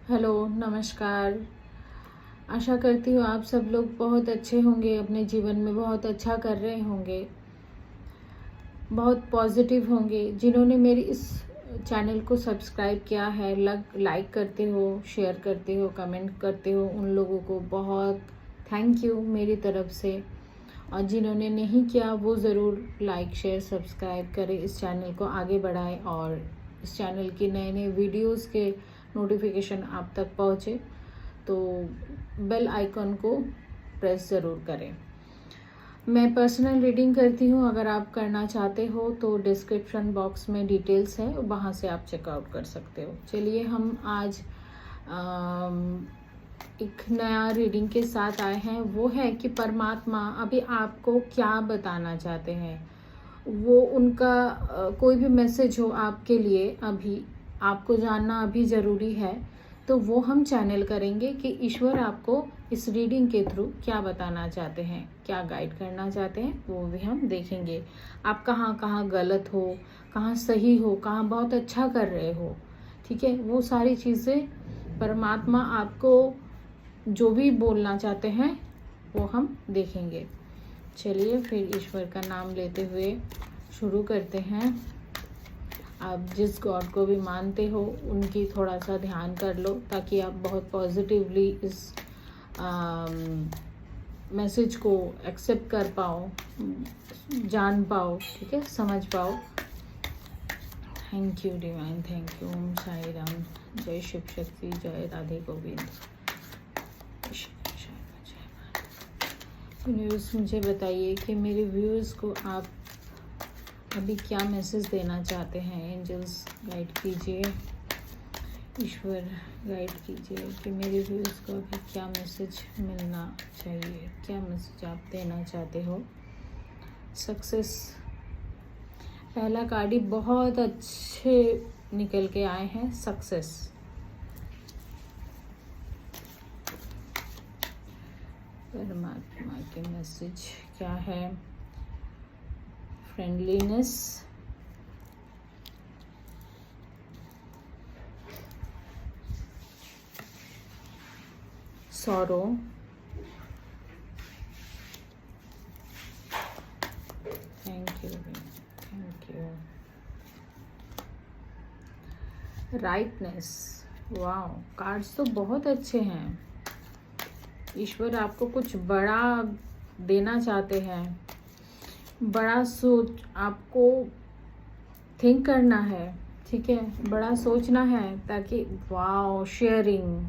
Hello, नमस्कार। आशा करती हूँ आप सब लोग बहुत अच्छे होंगे, अपने जीवन में बहुत अच्छा कर रहे होंगे, बहुत पॉजिटिव होंगे। जिन्होंने मेरी इस चैनल को सब्सक्राइब किया है, लाइक करते हो, शेयर करते हो, कमेंट करते हो, उन लोगों को बहुत थैंक यू मेरी तरफ से। और जिन्होंने नहीं किया वो ज़रूर लाइक शेयर सब्सक्राइब करें, इस चैनल को आगे बढ़ाएं और इस चैनल की नए नए वीडियोस के नोटिफिकेशन आप तक पहुँचे तो बेल आइकन को प्रेस ज़रूर करें। मैं पर्सनल रीडिंग करती हूँ, अगर आप करना चाहते हो तो डिस्क्रिप्शन बॉक्स में डिटेल्स है, वहाँ से आप चेकआउट कर सकते हो। चलिए हम आज एक नया रीडिंग के साथ आए हैं। वो है कि परमात्मा अभी आपको क्या बताना चाहते हैं, वो उनका कोई भी मैसेज हो आपके लिए, अभी आपको जानना अभी ज़रूरी है, तो वो हम चैनल करेंगे कि ईश्वर आपको इस रीडिंग के थ्रू क्या बताना चाहते हैं, क्या गाइड करना चाहते हैं, वो भी हम देखेंगे। आप कहाँ कहाँ गलत हो, कहाँ सही हो, कहाँ बहुत अच्छा कर रहे हो, ठीक है, वो सारी चीज़ें परमात्मा आपको जो भी बोलना चाहते हैं वो हम देखेंगे। चलिए फिर ईश्वर का नाम लेते हुए शुरू करते हैं। आप जिस गॉड को भी मानते हो उनकी थोड़ा सा ध्यान कर लो, ताकि आप बहुत पॉजिटिवली इस मैसेज को एक्सेप्ट कर पाओ, जान पाओ, ठीक है, समझ पाओ। Thank you divine, thank you. Om Sai Ram. जय शिव शक्ति, जय राधे गोविंद। यूनिवर्स मुझे बताइए कि मेरे व्यूअर्स को आप अभी क्या मैसेज देना चाहते हैं। एंजल्स गाइड कीजिए, ईश्वर गाइड कीजिए कि मेरे व्यूअर्स को अभी क्या मैसेज मिलना चाहिए, क्या मैसेज आप देना चाहते हो। सक्सेस पहला कार्ड ही बहुत अच्छे निकल के आए हैं। सक्सेस, परमात्मा के मैसेज क्या है। Friendliness, sorrow, thank you, thank you. Rightness, wow, cards तो बहुत अच्छे हैं। ईश्वर आपको कुछ बड़ा देना चाहते हैं, बड़ा सोच आपको थिंक करना है, ठीक है, बड़ा सोचना है, ताकि वाओ, शेयरिंग।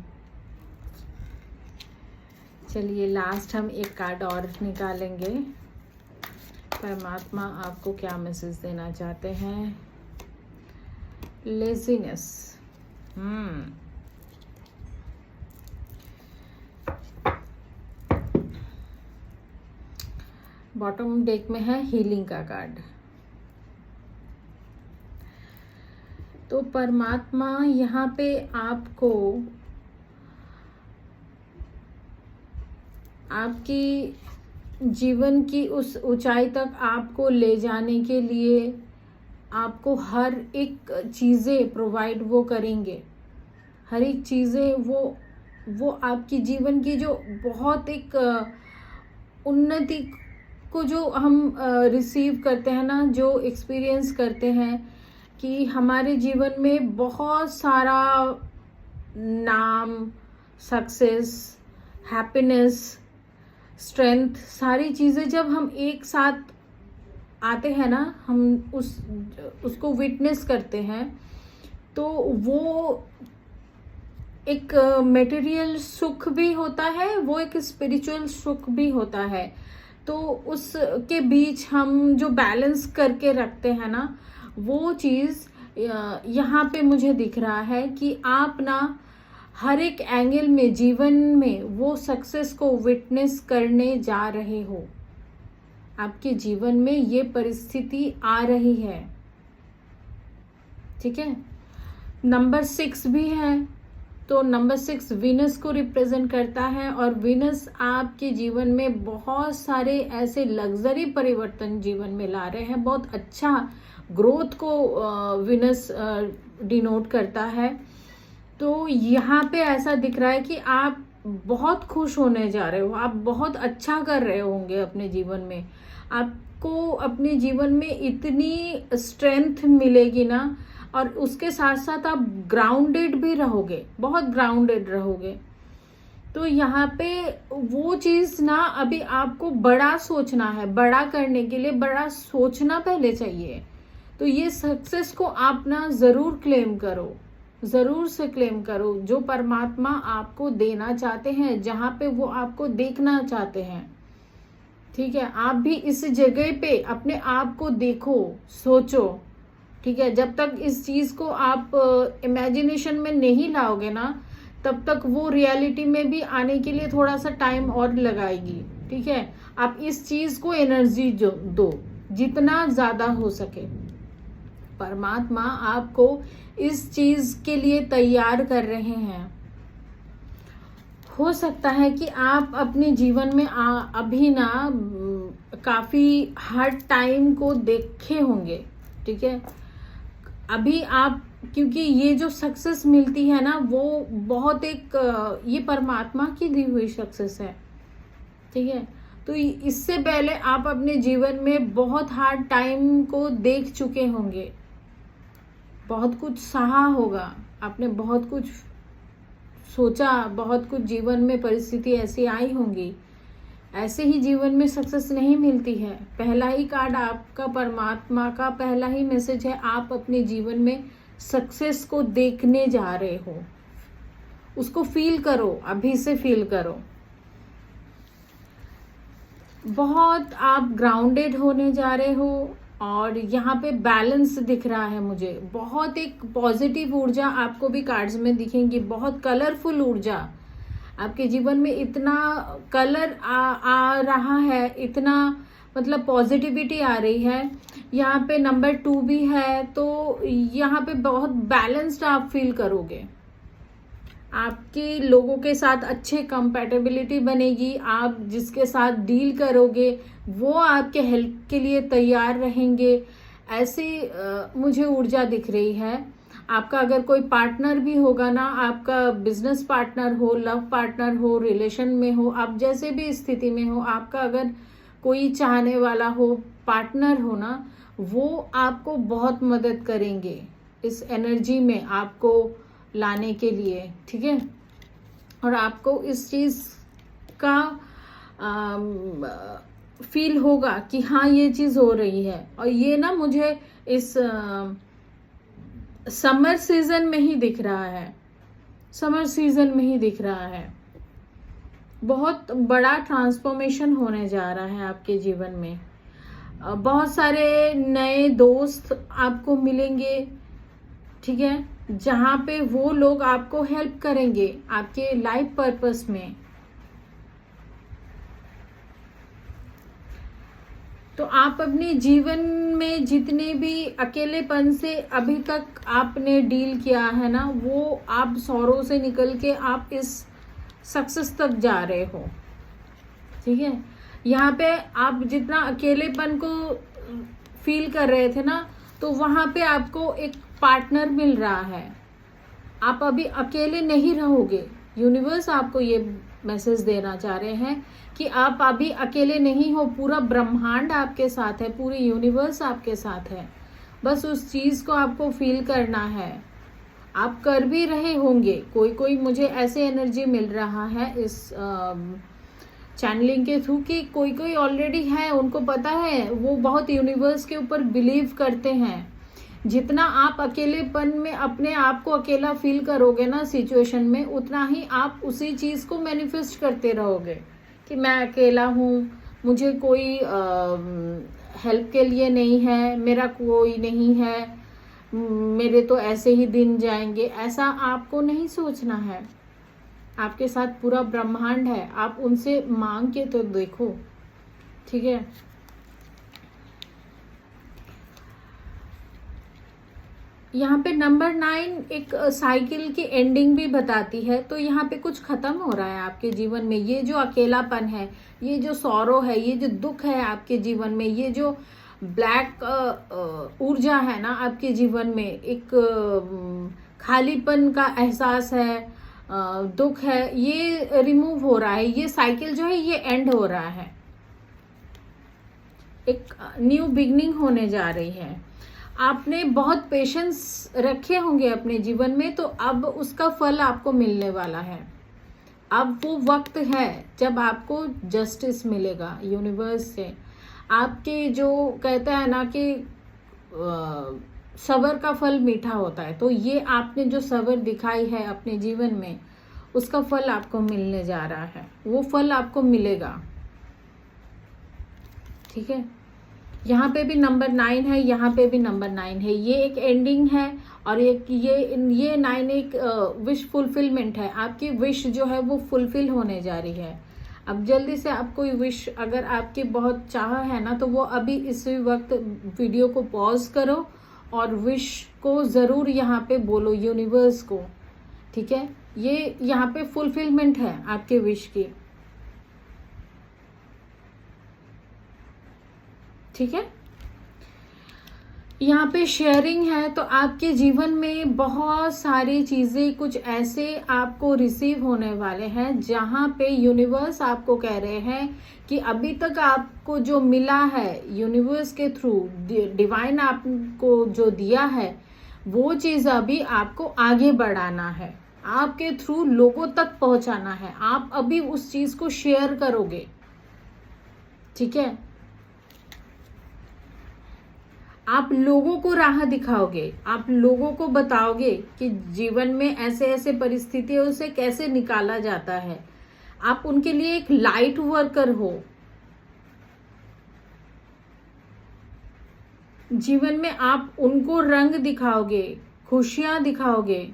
चलिए लास्ट हम एक कार्ड और निकालेंगे। परमात्मा आपको क्या मैसेज देना चाहते हैं। लेजीनेस, बॉटम डेक में है हीलिंग का कार्ड। तो परमात्मा यहाँ पे आपको आपकी जीवन की उस ऊंचाई तक आपको ले जाने के लिए आपको हर एक चीज़ें प्रोवाइड वो करेंगे। हर एक चीज़ें वो आपकी जीवन की जो बहुत एक उन्नति को जो हम रिसीव करते हैं ना, जो एक्सपीरियंस करते हैं कि हमारे जीवन में बहुत सारा नाम, सक्सेस, हैप्पीनेस, स्ट्रेंथ, सारी चीज़ें जब हम एक साथ आते हैं ना, हम उसको विटनेस करते हैं, तो वो एक मटेरियल सुख भी होता है, वो एक स्पिरिचुअल सुख भी होता है। तो उसके बीच हम जो बैलेंस करके रखते हैं ना, वो चीज़ यहाँ पे मुझे दिख रहा है कि आप ना हर एक एंगल में जीवन में वो सक्सेस को विटनेस करने जा रहे हो। आपके जीवन में ये परिस्थिति आ रही है, ठीक है। नंबर 6 भी है, तो नंबर 6 वीनस को रिप्रेजेंट करता है, और वीनस आपके जीवन में बहुत सारे ऐसे लग्जरी परिवर्तन जीवन में ला रहे हैं। बहुत अच्छा ग्रोथ को वीनस डिनोट करता है। तो यहाँ पे ऐसा दिख रहा है कि आप बहुत खुश होने जा रहे हो, आप बहुत अच्छा कर रहे होंगे अपने जीवन में। आपको अपने जीवन में इतनी स्ट्रेंथ मिलेगी ना, और उसके साथ साथ आप ग्राउंडेड भी रहोगे, बहुत ग्राउंडेड रहोगे। तो यहाँ पे वो चीज़ ना, अभी आपको बड़ा सोचना है, बड़ा करने के लिए बड़ा सोचना पहले चाहिए। तो ये सक्सेस को आप ना ज़रूर क्लेम करो, ज़रूर से क्लेम करो, जो परमात्मा आपको देना चाहते हैं, जहाँ पे वो आपको देखना चाहते हैं। ठीक है, आप भी इस जगह पे अपने आप को देखो, सोचो। ठीक है, जब तक इस चीज़ को आप इमेजिनेशन में नहीं लाओगे ना, तब तक वो रियलिटी में भी आने के लिए थोड़ा सा टाइम और लगाएगी। ठीक है, आप इस चीज़ को एनर्जी दो जितना ज़्यादा हो सके। परमात्मा आपको इस चीज के लिए तैयार कर रहे हैं। हो सकता है कि आप अपने जीवन में अभी ना काफी हार्ड टाइम को देखे होंगे। ठीक है, अभी आप, क्योंकि ये जो सक्सेस मिलती है ना, वो बहुत ये परमात्मा की दी हुई सक्सेस है। ठीक है, तो इससे पहले आप अपने जीवन में बहुत हार्ड टाइम को देख चुके होंगे, बहुत कुछ सहा होगा, आपने बहुत कुछ सोचा, बहुत कुछ जीवन में परिस्थिति ऐसी आई होंगी। ऐसे ही जीवन में सक्सेस नहीं मिलती है। पहला ही कार्ड आपका, परमात्मा का पहला ही मैसेज है, आप अपने जीवन में सक्सेस को देखने जा रहे हो। उसको फील करो, अभी से फील करो। बहुत आप ग्राउंडेड होने जा रहे हो, और यहाँ पे बैलेंस दिख रहा है मुझे। बहुत एक पॉजिटिव ऊर्जा आपको भी कार्ड्स में दिखेंगी, बहुत कलरफुल ऊर्जा आपके जीवन में। इतना कलर आ रहा है, इतना मतलब पॉजिटिविटी आ रही है। यहाँ पे नंबर 2 भी है, तो यहाँ पे बहुत बैलेंस्ड आप फील करोगे। आपके लोगों के साथ अच्छे कंपैटिबिलिटी बनेगी। आप जिसके साथ डील करोगे वो आपके हेल्प के लिए तैयार रहेंगे। ऐसे मुझे ऊर्जा दिख रही है। आपका अगर कोई पार्टनर भी होगा ना, आपका बिजनेस पार्टनर हो, लव पार्टनर हो, रिलेशन में हो, आप जैसे भी स्थिति में हो, आपका अगर कोई चाहने वाला हो, पार्टनर हो ना, वो आपको बहुत मदद करेंगे इस एनर्जी में आपको लाने के लिए। ठीक है, और आपको इस चीज का फील होगा कि हाँ ये चीज हो रही है। और ये ना मुझे इस समर सीजन में ही दिख रहा है, समर सीजन में ही दिख रहा है। बहुत बड़ा ट्रांसफॉर्मेशन होने जा रहा है आपके जीवन में। बहुत सारे नए दोस्त आपको मिलेंगे। ठीक है, जहाँ पे वो लोग आपको हेल्प करेंगे आपके लाइफ पर्पस में। तो आप अपने जीवन में जितने भी अकेलेपन से अभी तक आपने डील किया है ना, वो आप सौरों से निकल के आप इस सक्सेस तक जा रहे हो। ठीक है, यहाँ पे आप जितना अकेलेपन को फील कर रहे थे ना, तो वहां पे आपको एक पार्टनर मिल रहा है। आप अभी अकेले नहीं रहोगे। यूनिवर्स आपको ये मैसेज देना चाह रहे हैं कि आप अभी अकेले नहीं हो। पूरा ब्रह्मांड आपके साथ है, पूरी यूनिवर्स आपके साथ है। बस उस चीज को आपको फील करना है। आप कर भी रहे होंगे। कोई मुझे ऐसे एनर्जी मिल रहा है इस चैनलिंग के थ्रू कि कोई ऑलरेडी है, उनको पता है, वो बहुत यूनिवर्स के ऊपर बिलीव करते हैं। जितना आप अकेलेपन में अपने आप को अकेला फील करोगे ना सिचुएशन में, उतना ही आप उसी चीज को मैनिफेस्ट करते रहोगे कि मैं अकेला हूँ, मुझे कोई हेल्प के लिए नहीं है, मेरा कोई नहीं है, मेरे तो ऐसे ही दिन जाएंगे। ऐसा आपको नहीं सोचना है। आपके साथ पूरा ब्रह्मांड है, आप उनसे मांग के तो देखो। ठीक है, यहाँ पे नंबर 9 एक साइकिल की एंडिंग भी बताती है। तो यहाँ पे कुछ खत्म हो रहा है आपके जीवन में। ये जो अकेलापन है, ये जो सौरो है, ये जो दुख है आपके जीवन में, ये जो ब्लैक ऊर्जा है ना आपके जीवन में, एक खालीपन का एहसास है, दुख है, ये रिमूव हो रहा है। ये साइकिल जो है ये एंड हो रहा है, एक न्यू बिगनिंग होने जा रही है। आपने बहुत पेशेंस रखे होंगे अपने जीवन में, तो अब उसका फल आपको मिलने वाला है। अब वो वक्त है जब आपको जस्टिस मिलेगा यूनिवर्स से। आपके जो कहते हैं ना कि सब्र का फल मीठा होता है, तो ये आपने जो सब्र दिखाई है अपने जीवन में, उसका फल आपको मिलने जा रहा है। वो फल आपको मिलेगा, ठीक है। यहाँ पे भी नंबर 9 है, यहाँ पे भी नंबर 9 है। ये एक एंडिंग है और एक ये 9 एक विश फुलफिलमेंट है। आपकी विश जो है वो फुलफिल होने जा रही है। अब जल्दी से आप कोई विश अगर आपकी बहुत चाह है ना, तो वो अभी इसी वक्त वीडियो को पॉज करो और विश को ज़रूर यहाँ पे बोलो यूनिवर्स को, ठीक है। ये यहाँ पे फुलफिलमेंट है आपके विश की, ठीक है। यहाँ पे शेयरिंग है, तो आपके जीवन में बहुत सारी चीज़ें कुछ ऐसे आपको रिसीव होने वाले हैं जहाँ पे यूनिवर्स आपको कह रहे हैं कि अभी तक आपको जो मिला है यूनिवर्स के थ्रू, डिवाइन आपको जो दिया है, वो चीज़ अभी आपको आगे बढ़ाना है, आपके थ्रू लोगों तक पहुँचाना है। आप अभी उस चीज़ को शेयर करोगे, ठीक है। आप लोगों को राह दिखाओगे, आप लोगों को बताओगे कि जीवन में ऐसे ऐसे परिस्थितियों से कैसे निकाला जाता है। आप उनके लिए एक लाइट वर्कर हो। जीवन में आप उनको रंग दिखाओगे, खुशियां दिखाओगे,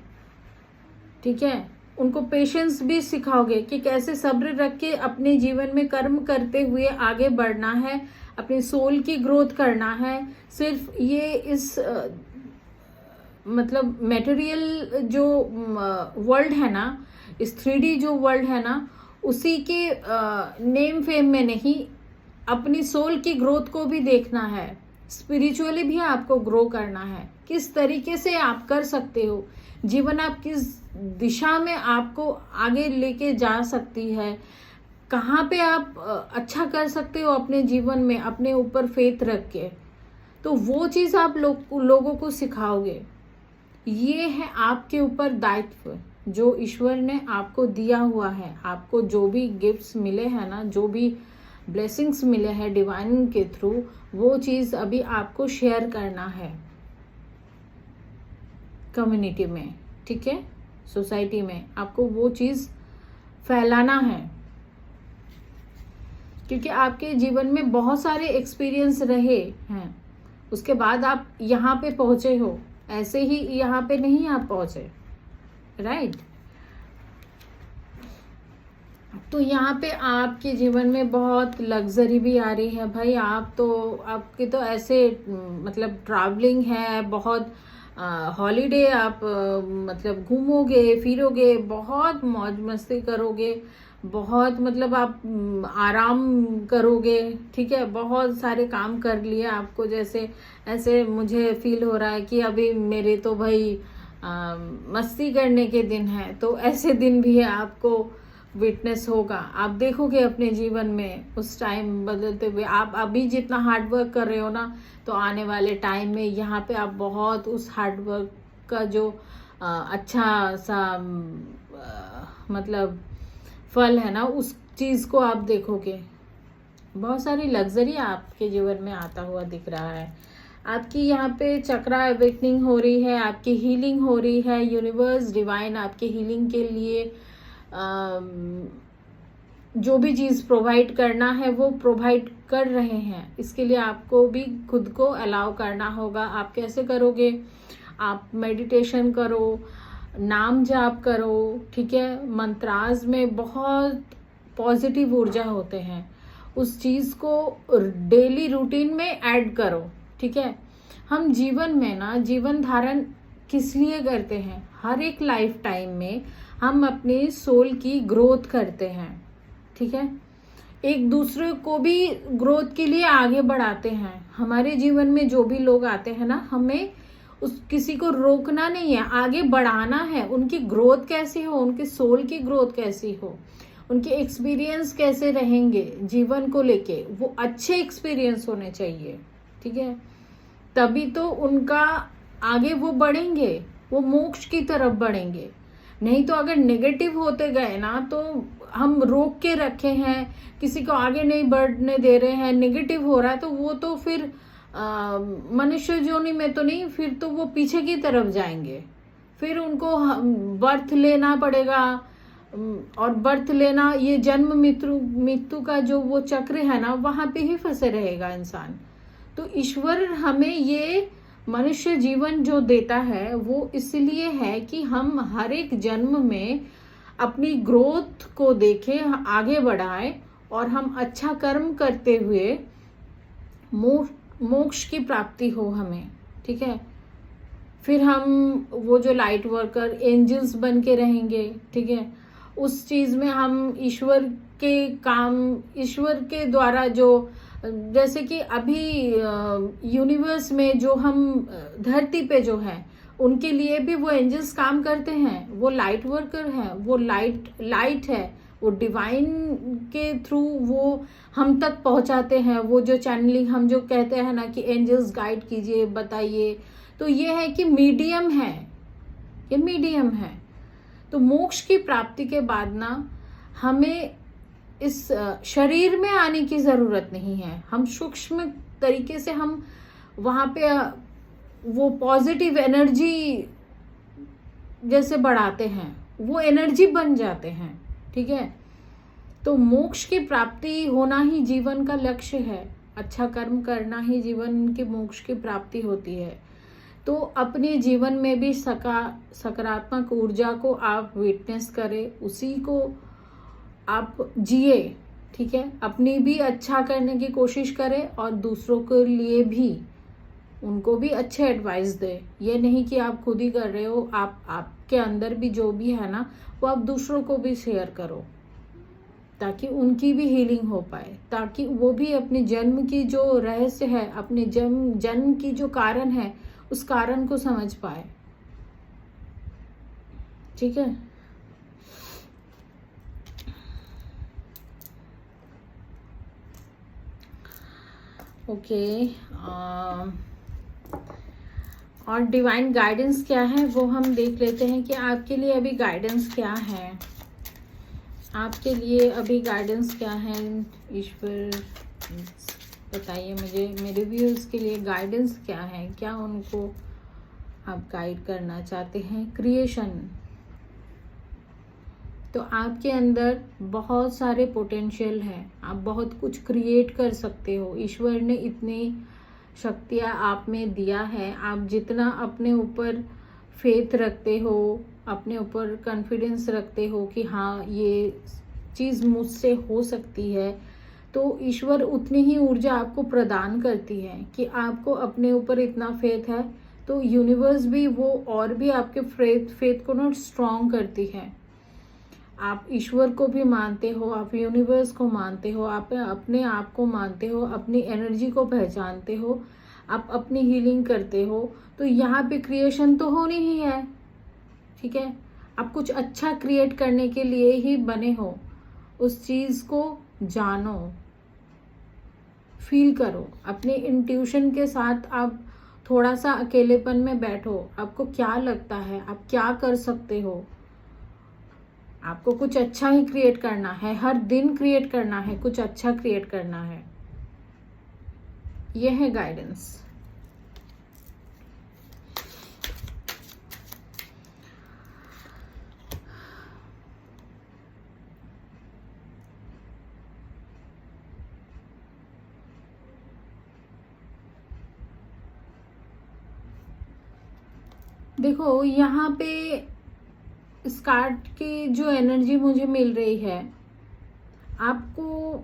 ठीक है। उनको पेशेंस भी सिखाओगे कि कैसे सब्र रख के अपने जीवन में कर्म करते हुए आगे बढ़ना है, अपनी सोल की ग्रोथ करना है। सिर्फ ये इस मतलब मटेरियल जो वर्ल्ड है ना, इस 3D जो वर्ल्ड है ना, उसी के नेम फेम में नहीं, अपनी सोल की ग्रोथ को भी देखना है। स्पिरिचुअली भी आपको ग्रो करना है। किस तरीके से आप कर सकते हो, जीवन आप किस दिशा में आपको आगे लेके जा सकती है, कहाँ पे आप अच्छा कर सकते हो अपने जीवन में, अपने ऊपर फेथ रख के, तो वो चीज़ आप लोगों को सिखाओगे। ये है आपके ऊपर दायित्व जो ईश्वर ने आपको दिया हुआ है। आपको जो भी गिफ्ट्स मिले हैं ना, जो भी ब्लेसिंग्स मिले हैं डिवाइन के थ्रू, वो चीज़ अभी आपको शेयर करना है कम्युनिटी में, ठीक है। सोसाइटी में आपको वो चीज़ फैलाना है, क्योंकि आपके जीवन में बहुत सारे एक्सपीरियंस रहे हैं, उसके बाद आप यहाँ पे पहुँचे हो। ऐसे ही यहाँ पे नहीं आप पहुँचे, राइट। तो यहाँ पे आपके जीवन में बहुत लग्जरी भी आ रही है भाई। आपकी तो ऐसे मतलब ट्रैवलिंग है, बहुत हॉलीडे आप मतलब घूमोगे फिरोगे, बहुत मौज मस्ती करोगे, बहुत मतलब आप आराम करोगे, ठीक है। बहुत सारे काम कर लिए आपको, जैसे ऐसे मुझे फील हो रहा है कि अभी मेरे तो भाई मस्ती करने के दिन है, तो ऐसे दिन भी आपको विटनेस होगा। आप देखोगे अपने जीवन में उस टाइम बदलते हुए। आप अभी जितना हार्ड वर्क कर रहे हो ना, तो आने वाले टाइम में यहाँ पे आप बहुत उस हार्ड वर्क का जो अच्छा सा मतलब फल है ना, उस चीज़ को आप देखोगे। बहुत सारी लग्जरी आपके जीवन में आता हुआ दिख रहा है। आपकी यहाँ पे चक्रा अवेकनिंग हो रही है, आपकी हीलिंग हो रही है। यूनिवर्स डिवाइन आपके हीलिंग के लिए जो भी चीज़ प्रोवाइड करना है वो प्रोवाइड कर रहे हैं। इसके लिए आपको भी खुद को अलाउ करना होगा। आप कैसे करोगे? आप मेडिटेशन करो, नाम जाप करो, ठीक है। मंत्राज में बहुत पॉजिटिव ऊर्जा होते हैं, उस चीज़ को डेली रूटीन में ऐड करो, ठीक है। हम जीवन में ना, जीवन धारण किस लिए करते हैं? हर एक लाइफ टाइम में हम अपने सोल की ग्रोथ करते हैं, ठीक है। एक दूसरे को भी ग्रोथ के लिए आगे बढ़ाते हैं। हमारे जीवन में जो भी लोग आते हैं ना, हमें उस किसी को रोकना नहीं है, आगे बढ़ाना है। उनकी ग्रोथ कैसी हो, उनके सोल की ग्रोथ कैसी हो, उनके एक्सपीरियंस कैसे रहेंगे जीवन को लेके, वो अच्छे एक्सपीरियंस होने चाहिए, ठीक है। तभी तो उनका आगे वो बढ़ेंगे, वो मोक्ष की तरफ बढ़ेंगे। नहीं तो अगर नेगेटिव होते गए ना, तो हम रोक के रखे हैं, किसी को आगे नहीं बढ़ने दे रहे हैं, नेगेटिव हो रहा है, तो वो तो फिर मनुष्य योनि में तो नहीं, फिर तो वो पीछे की तरफ जाएंगे। फिर उनको बर्थ लेना पड़ेगा, और बर्थ लेना, ये जन्म मृत्यु मृत्यु का जो वो चक्र है ना, वहां पे ही फंसे रहेगा इंसान। तो ईश्वर हमें ये मनुष्य जीवन जो देता है वो इसलिए है कि हम हर एक जन्म में अपनी ग्रोथ को देखें, आगे बढ़ाएं, और हम अच्छा कर्म करते हुए मोक्ष की प्राप्ति हो हमें, ठीक है। फिर हम वो जो लाइट वर्कर एंजल्स बन के रहेंगे, ठीक है। उस चीज में हम ईश्वर के काम, ईश्वर के द्वारा जो, जैसे कि अभी यूनिवर्स में जो हम धरती पे जो है, उनके लिए भी वो एंजल्स काम करते हैं, वो लाइट वर्कर हैं, वो लाइट है, वो डिवाइन के थ्रू वो हम तक पहुंचाते हैं। वो जो चैनलिंग हम जो कहते हैं ना कि एंजल्स गाइड कीजिए, बताइए, तो ये है कि मीडियम है, ये मीडियम है। तो मोक्ष की प्राप्ति के बाद ना हमें इस शरीर में आने की जरूरत नहीं है। हम सूक्ष्म तरीके से हम वहां पे वो पॉजिटिव एनर्जी जैसे बढ़ाते हैं, वो एनर्जी बन जाते हैं, ठीक है। तो मोक्ष की प्राप्ति होना ही जीवन का लक्ष्य है। अच्छा कर्म करना ही जीवन के मोक्ष की प्राप्ति होती है। तो अपने जीवन में भी सकारात्मक ऊर्जा को आप विटनेस करें, उसी को आप जिए, ठीक है। अपनी भी अच्छा करने की कोशिश करें और दूसरों के लिए भी, उनको भी अच्छे एडवाइस दे। ये नहीं कि आप खुद ही कर रहे हो, आपके अंदर भी जो भी है ना, वो आप दूसरों को भी शेयर करो, ताकि उनकी भी हीलिंग हो पाए, ताकि वो भी अपने जन्म की जो रहस्य है, अपने जन्म की जो कारण है, उस कारण को समझ पाए, ठीक है। ओके, और डिवाइन गाइडेंस क्या है वो हम देख लेते हैं कि आपके लिए अभी गाइडेंस क्या है। आपके लिए अभी गाइडेंस क्या है, ईश्वर बताइए मुझे, मेरे व्यूअर्स के लिए गाइडेंस क्या है, क्या उनको आप गाइड करना चाहते हैं। क्रिएशन, तो आपके अंदर बहुत सारे पोटेंशियल है, आप बहुत कुछ क्रिएट कर सकते हो। ईश्वर ने इतनी शक्तियाँ आप में दिया है, आप जितना अपने ऊपर फेथ रखते हो, अपने ऊपर कॉन्फिडेंस रखते हो कि हाँ ये चीज़ मुझसे हो सकती है, तो ईश्वर उतनी ही ऊर्जा आपको प्रदान करती है कि आपको अपने ऊपर इतना फेथ है, तो यूनिवर्स भी वो और भी आपके फेथ को ना स्ट्रॉन्ग करती है। आप ईश्वर को भी मानते हो, आप यूनिवर्स को मानते हो, आप अपने आप को मानते हो, अपनी एनर्जी को पहचानते हो, आप अपनी हीलिंग करते हो, तो यहाँ पे क्रिएशन तो होनी ही है, ठीक है। आप कुछ अच्छा क्रिएट करने के लिए ही बने हो। उस चीज को जानो, फील करो, अपने इंट्यूशन के साथ आप थोड़ा सा अकेलेपन में बैठो। आपको क्या लगता है, आप क्या कर सकते हो। आपको कुछ अच्छा ही क्रिएट करना है, हर दिन क्रिएट करना है, कुछ अच्छा क्रिएट करना है। यह है गाइडेंस। देखो यहाँ पे स्टार्ट की जो एनर्जी मुझे मिल रही है, आपको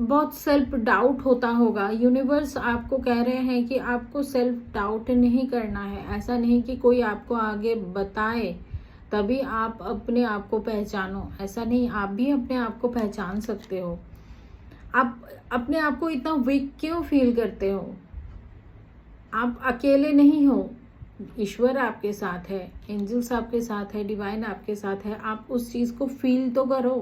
बहुत सेल्फ डाउट होता होगा। यूनिवर्स आपको कह रहे हैं कि आपको सेल्फ डाउट नहीं करना है। ऐसा नहीं कि कोई आपको आगे बताए तभी आप अपने आप को पहचानो, ऐसा नहीं, आप भी अपने आप को पहचान सकते हो। आप अपने आप को इतना वीक क्यों फील करते हो, आप अकेले नहीं हो। ईश्वर आपके साथ है, एंजल्स आपके साथ है, डिवाइन आपके साथ है। आप उस चीज़ को फील तो करो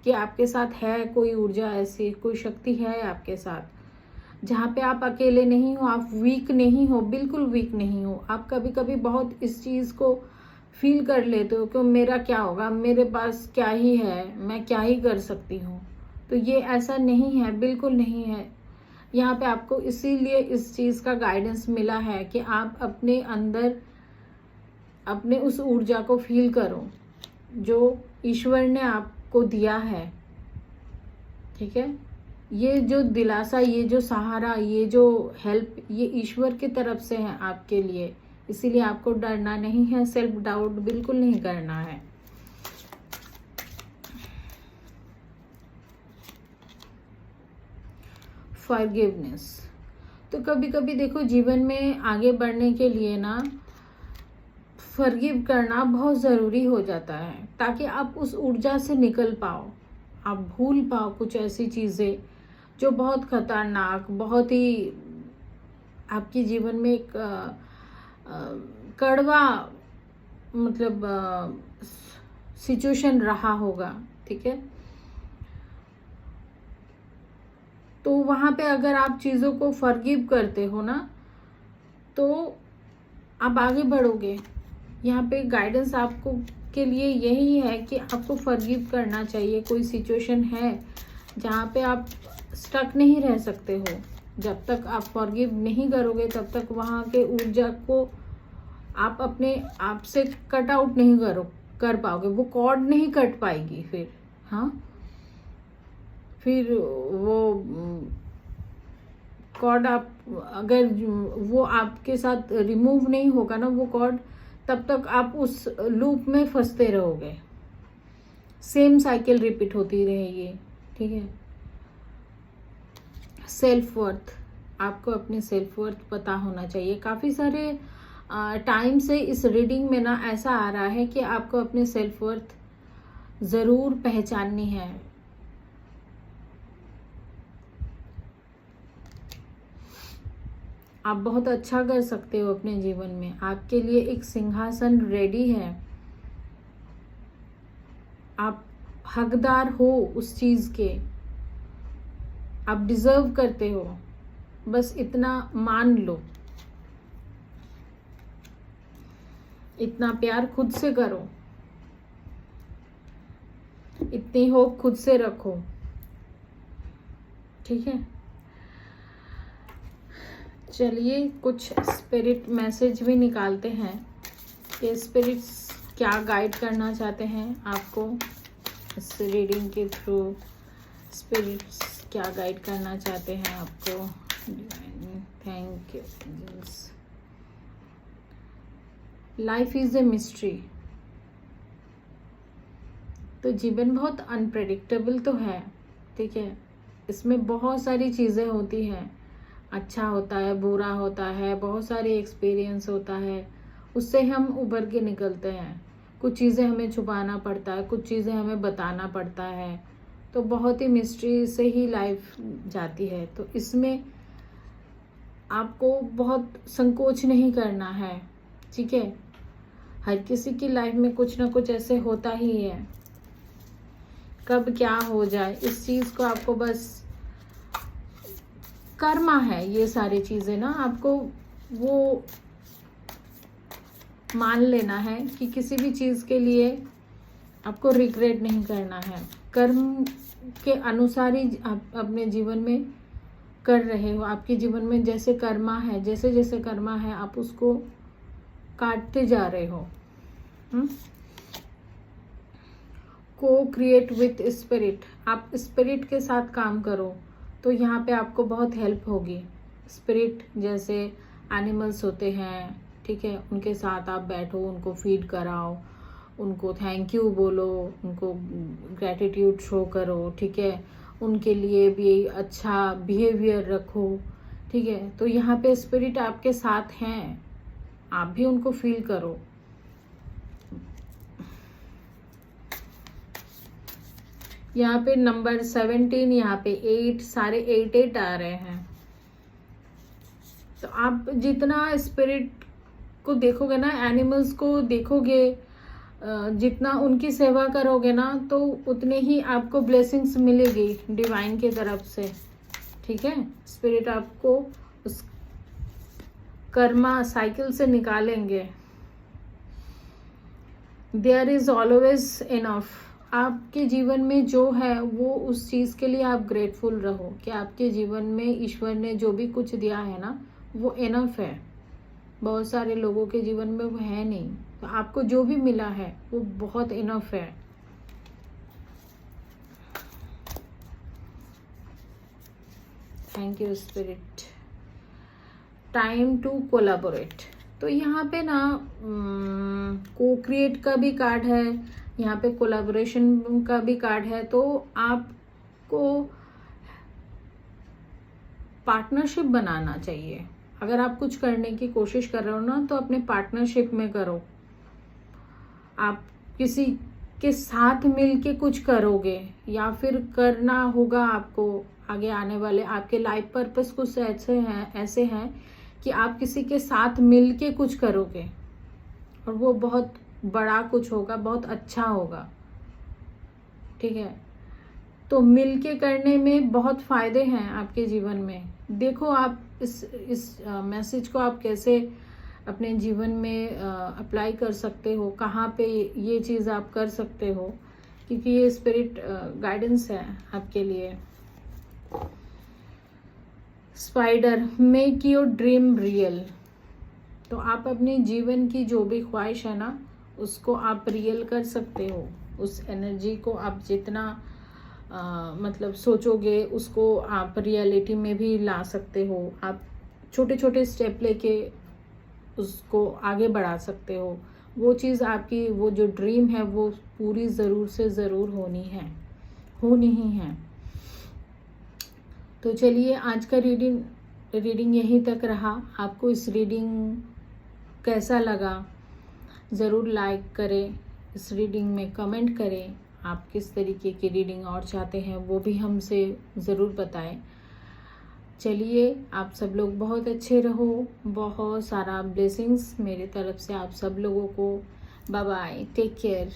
कि आपके साथ है कोई ऊर्जा, ऐसी कोई शक्ति है आपके साथ, जहाँ पे आप अकेले नहीं हो, आप वीक नहीं हो, बिल्कुल वीक नहीं हो। आप कभी कभी बहुत इस चीज़ को फील कर लेते हो कि मेरा क्या होगा, मेरे पास क्या ही है, मैं क्या ही कर सकती हूँ। तो ये ऐसा नहीं है, बिल्कुल नहीं है। यहाँ पे आपको इसीलिए इस चीज़ का गाइडेंस मिला है कि आप अपने अंदर अपने उस ऊर्जा को फील करो जो ईश्वर ने आपको दिया है। ठीक है, ये जो दिलासा, ये जो सहारा, ये जो हेल्प, ये ईश्वर की तरफ से है आपके लिए। इसीलिए आपको डरना नहीं है, सेल्फ डाउट बिल्कुल नहीं करना है। फॉरगिवनेस। तो कभी कभी देखो जीवन में आगे बढ़ने के लिए ना फॉरगिव करना बहुत ज़रूरी हो जाता है, ताकि आप उस ऊर्जा से निकल पाओ, आप भूल पाओ कुछ ऐसी चीज़ें जो बहुत खतरनाक, बहुत ही आपके जीवन में एक कड़वा मतलब सिचुएशन रहा होगा। ठीक है, तो वहाँ पे अगर आप चीज़ों को फॉरगिव करते हो ना, तो आप आगे बढ़ोगे। यहाँ पे गाइडेंस आपको के लिए यही है कि आपको फॉरगिव करना चाहिए। कोई सिचुएशन है जहाँ पे आप स्टक नहीं रह सकते हो, जब तक आप फॉरगिव नहीं करोगे तब तक वहाँ के ऊर्जा को आप अपने आप से कट आउट नहीं कर पाओगे, वो कॉर्ड नहीं कट पाएगी फिर। हाँ, फिर वो कॉर्ड आप अगर वो आपके साथ रिमूव नहीं होगा ना वो कॉर्ड, तब तक आप उस लूप में फंसते रहोगे, सेम साइकिल रिपीट होती रहेगी। ठीक है, सेल्फ वर्थ, आपको अपने सेल्फ वर्थ पता होना चाहिए। काफ़ी सारे टाइम से इस रीडिंग में ना ऐसा आ रहा है कि आपको अपने सेल्फ वर्थ ज़रूर पहचाननी है। आप बहुत अच्छा कर सकते हो अपने जीवन में, आपके लिए एक सिंहासन रेडी है, आप हकदार हो उस चीज़ के, आप डिजर्व करते हो, बस इतना मान लो। इतना प्यार खुद से करो, इतनी होप खुद से रखो। ठीक है, चलिए कुछ स्पिरिट मैसेज भी निकालते हैं कि स्पिरिट्स क्या गाइड करना चाहते हैं आपको इस रीडिंग के थ्रू। स्पिरिट्स क्या गाइड करना चाहते हैं आपको। Thank you. Life is a mystery. तो जीवन बहुत अनप्रेडिक्टेबल तो है, ठीक है, इसमें बहुत सारी चीज़ें होती हैं, अच्छा होता है, बुरा होता है, बहुत सारे एक्सपीरियंस होता है, उससे हम उभर के निकलते हैं। कुछ चीज़ें हमें छुपाना पड़ता है, कुछ चीज़ें हमें बताना पड़ता है, तो बहुत ही मिस्ट्री से ही लाइफ जाती है। तो इसमें आपको बहुत संकोच नहीं करना है, ठीक है। हर किसी की लाइफ में कुछ ना कुछ ऐसे होता ही है, कब क्या हो जाए इस चीज़ को आपको बस कर्मा है। ये सारी चीज़ें ना आपको वो मान लेना है कि किसी भी चीज़ के लिए आपको रिग्रेट नहीं करना है। कर्म के अनुसार ही आप अपने जीवन में कर रहे हो। आपके जीवन में जैसे कर्मा है, जैसे जैसे कर्मा है, आप उसको काटते जा रहे हो। को क्रिएट विथ स्पिरिट, आप स्पिरिट के साथ काम करो तो यहाँ पे आपको बहुत हेल्प होगी। स्पिरिट जैसे एनिमल्स होते हैं, ठीक है, उनके साथ आप बैठो, उनको फीड कराओ, उनको थैंक यू बोलो, उनको ग्रैटिट्यूड शो करो, ठीक है, उनके लिए भी अच्छा बिहेवियर रखो, ठीक है। तो यहाँ पे स्पिरिट आपके साथ हैं, आप भी उनको फील करो। यहाँ पे नंबर 17, यहाँ पे 8, सारे 8 आ रहे हैं। तो आप जितना स्पिरिट को देखोगे ना, एनिमल्स को देखोगे, जितना उनकी सेवा करोगे ना तो उतने ही आपको ब्लेसिंग्स मिलेगी डिवाइन की तरफ से। ठीक है, स्पिरिट आपको उस कर्मा साइकिल से निकालेंगे। There is always enough. आपके जीवन में जो है वो उस चीज़ के लिए आप ग्रेटफुल रहो कि आपके जीवन में ईश्वर ने जो भी कुछ दिया है ना वो इनफ है। बहुत सारे लोगों के जीवन में वो है नहीं, तो आपको जो भी मिला है वो बहुत इनफ है। Thank you spirit. Time to collaborate. तो यहाँ पे ना को क्रिएट का भी कार्ड है, यहाँ पे कोलैबोरेशन का भी कार्ड है। तो आपको पार्टनरशिप बनाना चाहिए। अगर आप कुछ करने की कोशिश कर रहे हो ना तो अपने पार्टनरशिप में करो। आप किसी के साथ मिल के कुछ करोगे या फिर करना होगा आपको। आगे आने वाले आपके लाइफ पर्पस कुछ ऐसे हैं कि आप किसी के साथ मिल के कुछ करोगे और वो बहुत बड़ा कुछ होगा, बहुत अच्छा होगा। ठीक है, तो मिल के करने में बहुत फायदे हैं आपके जीवन में। देखो आप इस मैसेज को आप कैसे अपने जीवन में अप्लाई कर सकते हो, कहाँ पे ये चीज़ आप कर सकते हो, क्योंकि ये स्पिरिट गाइडेंस है आपके लिए। Spider, make your dream real. तो आप अपने जीवन की जो भी ख्वाहिश है ना उसको आप रियल कर सकते हो। उस एनर्जी को आप जितना मतलब सोचोगे उसको आप रियलिटी में भी ला सकते हो। आप छोटे छोटे स्टेप लेके उसको आगे बढ़ा सकते हो। वो चीज़ आपकी, वो जो ड्रीम है वो पूरी ज़रूर से ज़रूर होनी ही है। तो चलिए आज का रीडिंग यहीं तक रहा। आपको इस रीडिंग कैसा लगा ज़रूर लाइक करें, इस रीडिंग में कमेंट करें। आप किस तरीके की रीडिंग और चाहते हैं वो भी हमसे ज़रूर बताएं। चलिए, आप सब लोग बहुत अच्छे रहो। बहुत सारा ब्लेसिंग्स मेरे तरफ से आप सब लोगों को। Bye bye, take care.